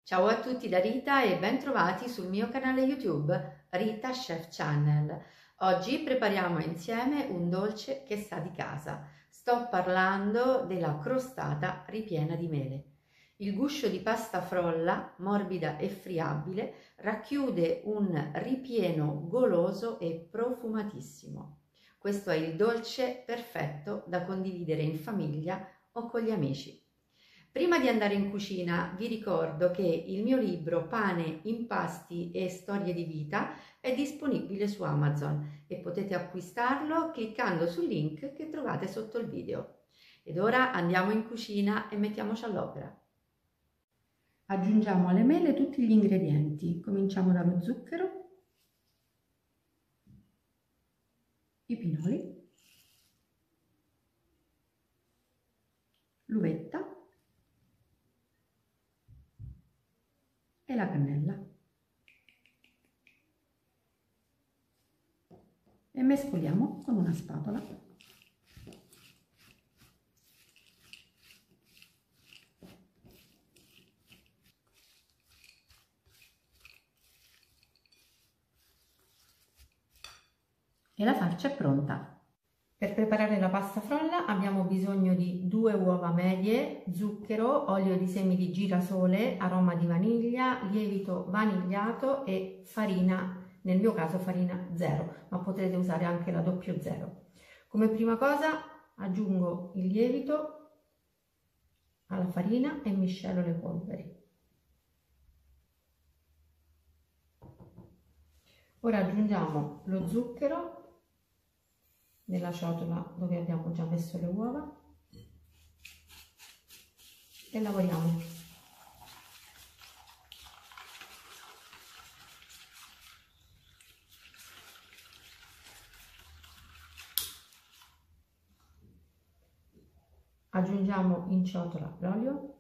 Ciao a tutti da Rita e ben trovati sul mio canale YouTube Rita Chef Channel. Oggi prepariamo insieme un dolce che sa di casa. Sto parlando della crostata ripiena di mele. Il guscio di pasta frolla, morbida e friabile, racchiude un ripieno goloso e profumatissimo. Questo è il dolce perfetto da condividere in famiglia o con gli amici. Prima di andare in cucina vi ricordo che il mio libro Pane, impasti e storie di vita è disponibile su Amazon e potete acquistarlo cliccando sul link che trovate sotto il video. Ed ora andiamo in cucina e mettiamoci all'opera. Aggiungiamo alle mele tutti gli ingredienti. Cominciamo dallo zucchero, i pinoli, l'uvetta e la cannella e mescoliamo con una spatola. E la farcia è pronta. Per preparare la pasta frolla abbiamo bisogno di 2 uova medie, zucchero, olio di semi di girasole, aroma di vaniglia, lievito vanigliato e farina, nel mio caso farina 0, ma potrete usare anche la 00. Come prima cosa aggiungo il lievito alla farina e miscelo le polveri. Ora aggiungiamo lo zucchero nella ciotola dove abbiamo già messo le uova e lavoriamo. Aggiungiamo in ciotola l'olio,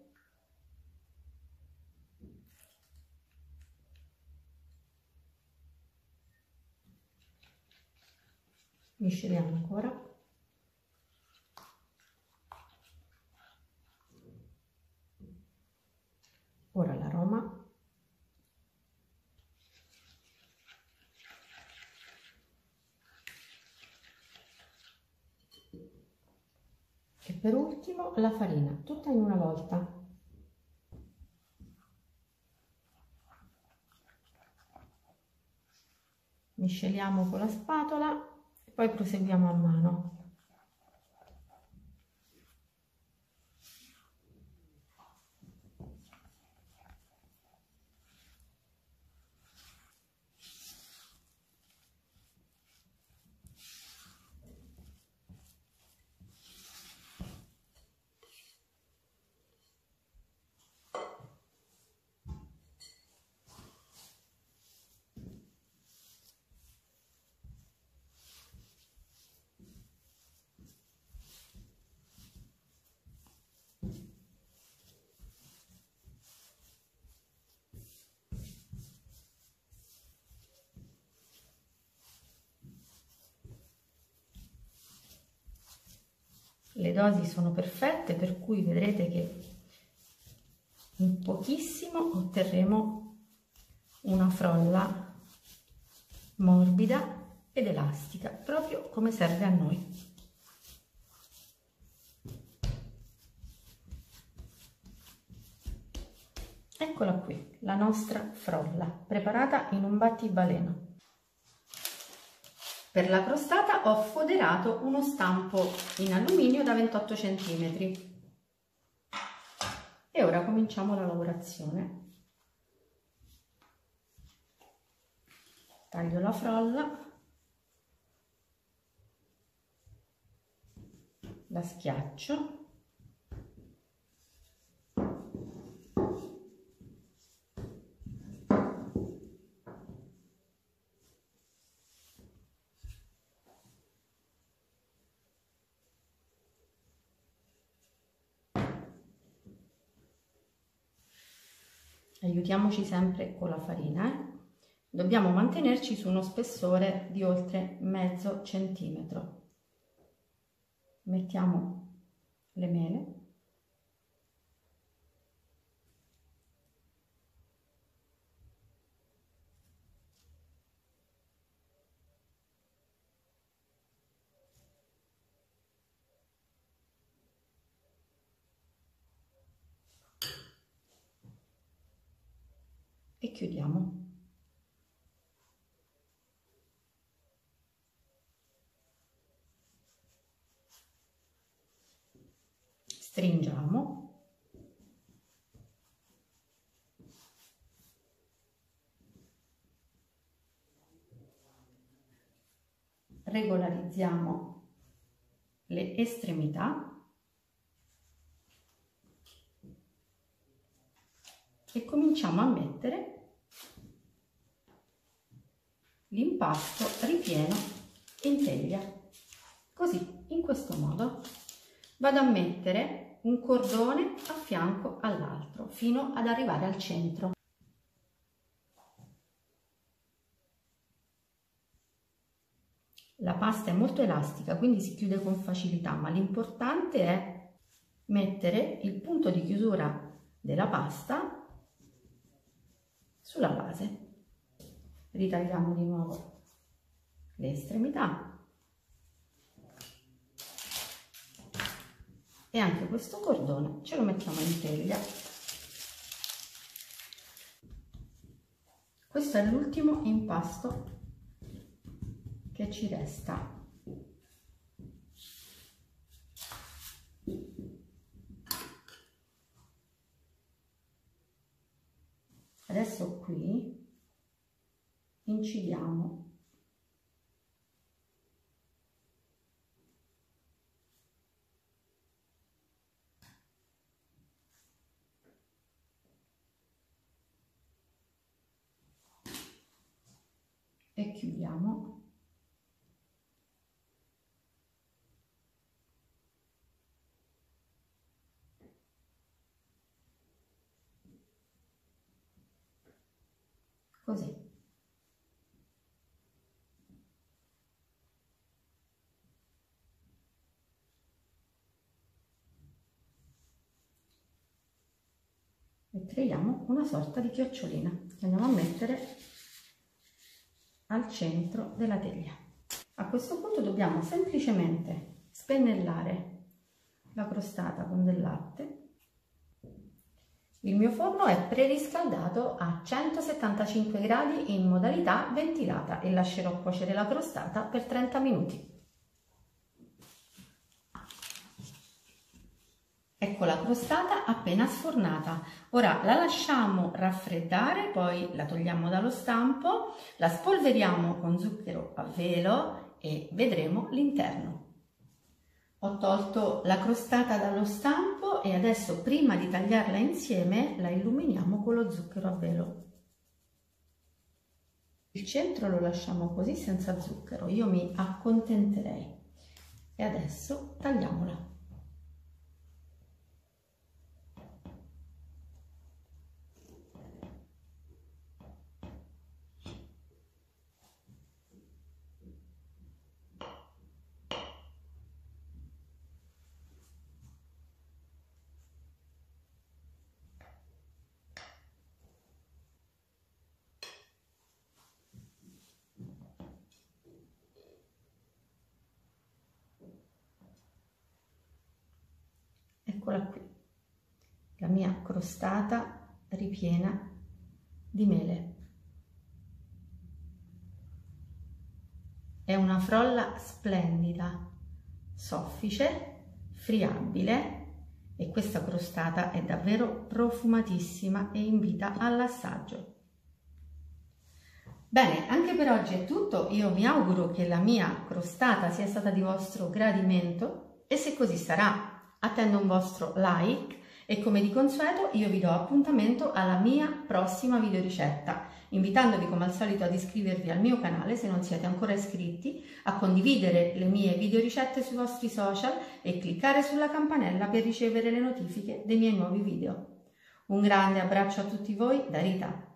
misceliamo ancora. Ora l'aroma. E per ultimo la farina, tutta in una volta. Misceliamo con la spatola e poi proseguiamo a mano. Le dosi sono perfette, per cui vedrete che in pochissimo otterremo una frolla morbida ed elastica, proprio come serve a noi. Eccola qui, la nostra frolla, preparata in un battibaleno. Per la crostata ho foderato uno stampo in alluminio da 28 cm. E ora cominciamo la lavorazione. Taglio la frolla, la schiaccio. Aiutiamoci sempre con la farina, Dobbiamo mantenerci su uno spessore di oltre mezzo centimetro. Mettiamo le mele. e chiudiamo. Stringiamo. Regolarizziamo le estremità e cominciamo a mettere l'impasto ripieno in teglia. Così, in questo modo, vado a mettere un cordone a fianco all'altro fino ad arrivare al centro. La pasta è molto elastica, quindi si chiude con facilità, ma l'importante è mettere il punto di chiusura della pasta sulla base. Ritagliamo di nuovo le estremità e anche questo cordone ce lo mettiamo in teglia. Questo è l'ultimo impasto che ci resta. Adesso qui incidiamo e chiudiamo. Così. E creiamo una sorta di chiocciolina che andiamo a mettere al centro della teglia. A questo punto dobbiamo semplicemente spennellare la crostata con del latte. Il mio forno è preriscaldato a 175 gradi in modalità ventilata e lascerò cuocere la crostata per 30 minuti. Ecco la crostata appena sfornata. Ora la lasciamo raffreddare, poi la togliamo dallo stampo, la spolveriamo con zucchero a velo e vedremo l'interno. Ho tolto la crostata dallo stampo e adesso, prima di tagliarla insieme, la illuminiamo con lo zucchero a velo. Il centro lo lasciamo così senza zucchero, io mi accontenterei. E adesso tagliamola. Eccola qui, la mia crostata ripiena di mele. È una frolla splendida, soffice, friabile e questa crostata è davvero profumatissima e invita all'assaggio. Bene, anche per oggi è tutto. Io mi auguro che la mia crostata sia stata di vostro gradimento e se così sarà attendo un vostro like e come di consueto io vi do appuntamento alla mia prossima videoricetta, invitandovi come al solito ad iscrivervi al mio canale se non siete ancora iscritti, a condividere le mie videoricette sui vostri social e cliccare sulla campanella per ricevere le notifiche dei miei nuovi video. Un grande abbraccio a tutti voi da Rita.